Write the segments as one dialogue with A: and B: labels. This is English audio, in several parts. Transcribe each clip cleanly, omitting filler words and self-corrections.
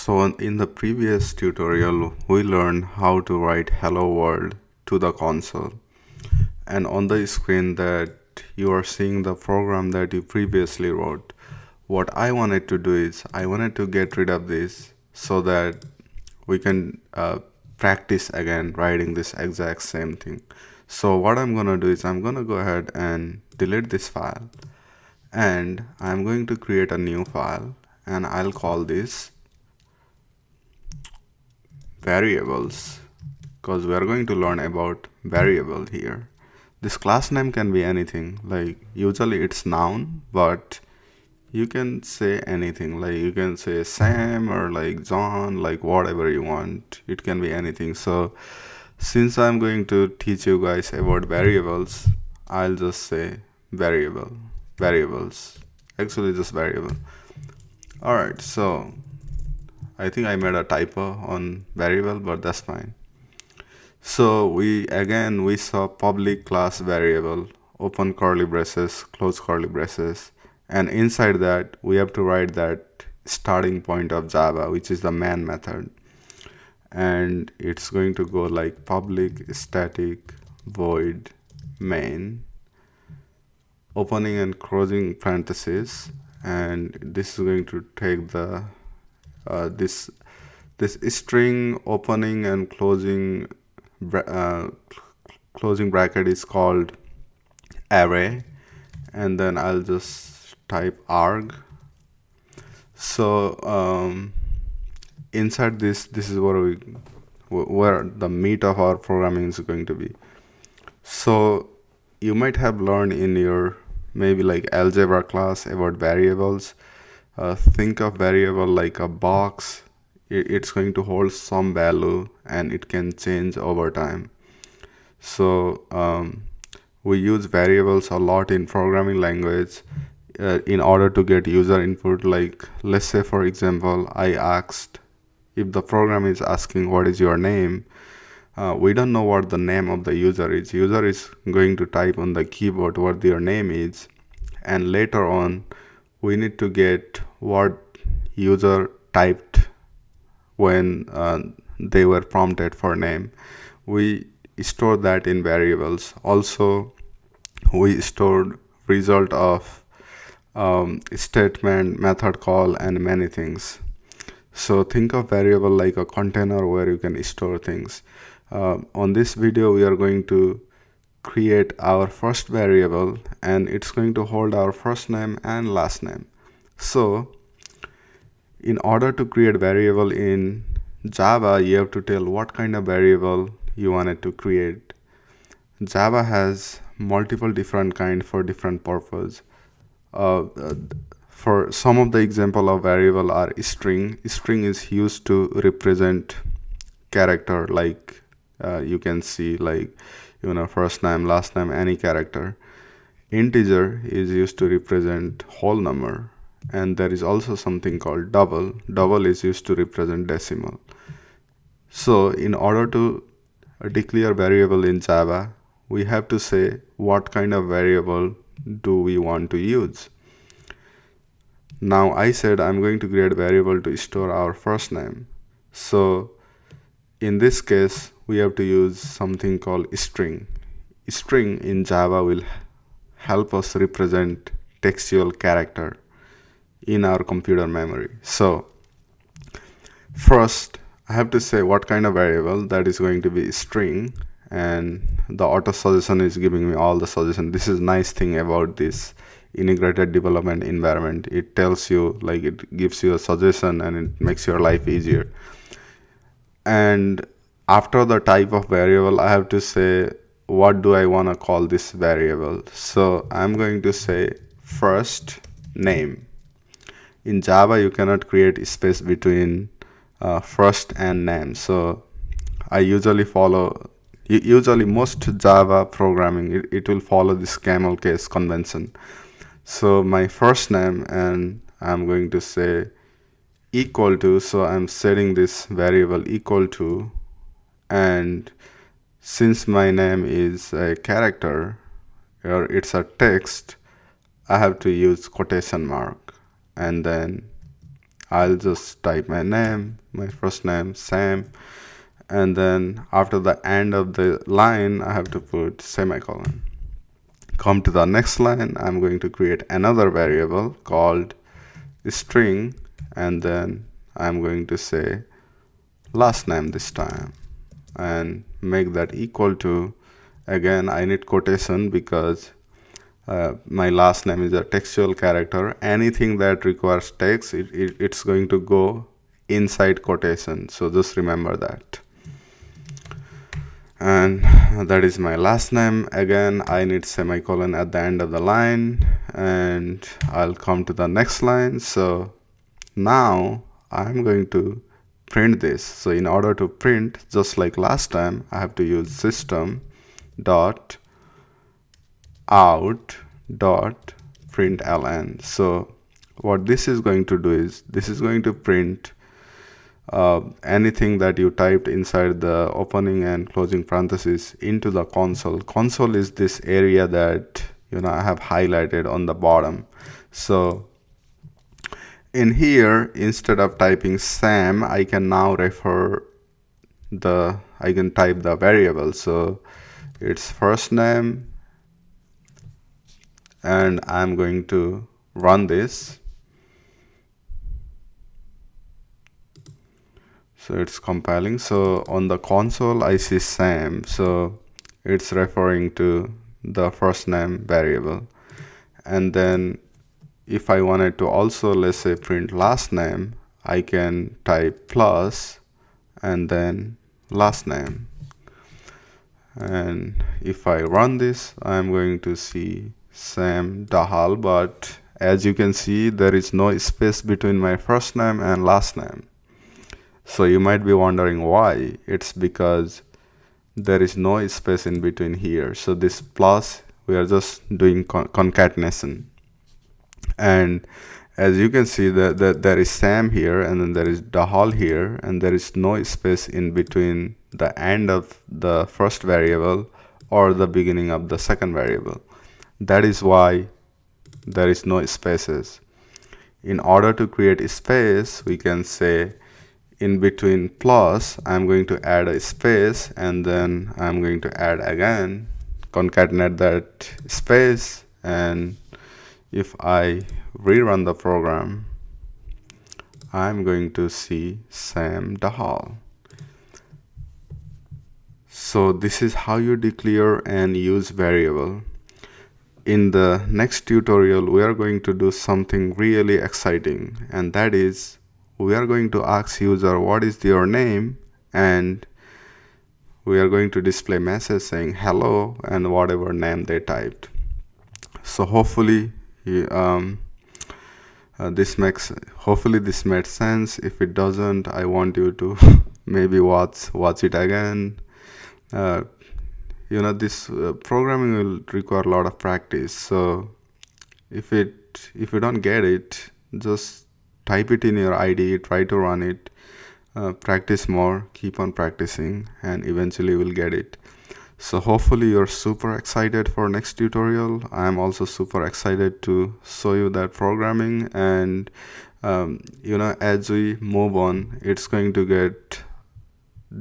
A: So in the previous tutorial, we learned how to write hello world to the console. And on the screen that you are seeing the program that you previously wrote. What I wanted to do is I wanted to get rid of this so that we can practice again writing this exact same thing. So what I'm gonna do is I'm gonna go ahead and delete this file, and I'm going to create a new file, and I'll call this variables, because we are going to learn about variable here. This class name can be anything, like usually it's noun, but you can say anything, like you can say Sam or like John, like whatever you want. It can be anything. So since I'm going to teach you guys about variables, I'll just say variables, actually just variable. Alright, so I think I made a typo on variable, but that's fine. So we saw public class variable, open curly braces, close curly braces, and inside that we have to write that starting point of Java, which is the main method. And it's going to go like public static void main, opening and closing parentheses, and this is going to take the this string opening and closing closing bracket is called array, and then I'll just type arg. So inside this is where the meat of our programming is going to be. So you might have learned in your maybe like algebra class about variables. Think of variable like a box. It's going to hold some value and it can change over time. So we use variables a lot in programming language in order to get user input. Like let's say for example, I asked, if the program is asking what is your name, we don't know what the name of the user is. User is going to type on the keyboard what their name is, and later on we need to get what user typed when they were prompted for name. We store that in variables. Also, we stored result of statement, method call, and many things. So think of variable like a container where you can store things. On this video, we are going to create our first variable, and it's going to hold our first name and last name. So in order to create variable in Java, you have to tell what kind of variable you wanted to create. Java has multiple different kind for different purpose. For some of the example of variable are string. String is used to represent character, like you can see like first name, last name, any character. Integer is used to represent whole number, and there is also something called double. Double is used to represent decimal. So in order to declare variable in Java, we have to say what kind of variable do we want to use. Now I said I'm going to create variable to store our first name. So in this case, we have to use something called string. String in Java will help us represent textual character in our computer memory. So first I have to say what kind of variable. That is going to be string, and the auto suggestion is giving me all the suggestion. This is nice thing about this integrated development environment. It tells you, like, it gives you a suggestion and it makes your life easier. And after the type of variable, I have to say what do I want to call this variable. So I'm going to say first name. In Java you cannot create space between first and name. So I usually most Java programming, it will follow this camel case convention. So my first name, and I'm going to say equal to, so I'm setting this variable equal to, and since my name is a character or it's a text, I have to use quotation mark, and then I'll just type my name, my first name, Sam, and then after the end of the line, I have to put semicolon. Come to the next line, I'm going to create another variable called string, and then I'm going to say last name this time and make that equal to, again I need quotation because my last name is a textual character. Anything that requires text, it's going to go inside quotation, so just remember that. And that is my last name. Again, I need semicolon at the end of the line, and I'll come to the next line. So now I'm going to print this. So in order to print, just like last time, I have to use system dot out dot println. So what this is going to do is this is going to print anything that you typed inside the opening and closing parentheses into the console. Console is this area that I have highlighted on the bottom. So in here, instead of typing Sam, I can now I can type the variable. So it's first name, and I'm going to run this. So it's compiling. So on the console, I see Sam. So it's referring to the first name variable. And then if I wanted to also, let's say, print last name, I can type plus and then last name. And if I run this, I'm going to see Sam Dahal, but as you can see, there is no space between my first name and last name. So you might be wondering why. It's because there is no space in between here. So this plus, we are just doing concatenation. And as you can see, that there is Sam here, and then there is Dahal here, and there is no space in between the end of the first variable or the beginning of the second variable. That is why there is no spaces. In order to create a space, we can say in between plus, I'm going to add a space, and then I'm going to add again, concatenate that space, and if I rerun the program, I'm going to see Sam Dahal. So this is how you declare and use variable. In the next tutorial, we are going to do something really exciting, and that is we are going to ask user what is your name, and we are going to display message saying hello and whatever name they typed. So hopefully this made sense. If it doesn't, I want you to maybe watch it again. This programming will require a lot of practice. So if you don't get it, just type it in your IDE, try to run it, practice more, keep on practicing, and eventually you'll get it. So hopefully you're super excited for next tutorial. I'm also super excited to show you that programming, and as we move on, it's going to get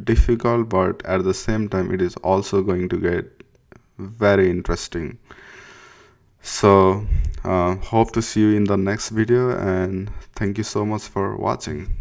A: difficult, but at the same time it is also going to get very interesting. So hope to see you in the next video, and thank you so much for watching.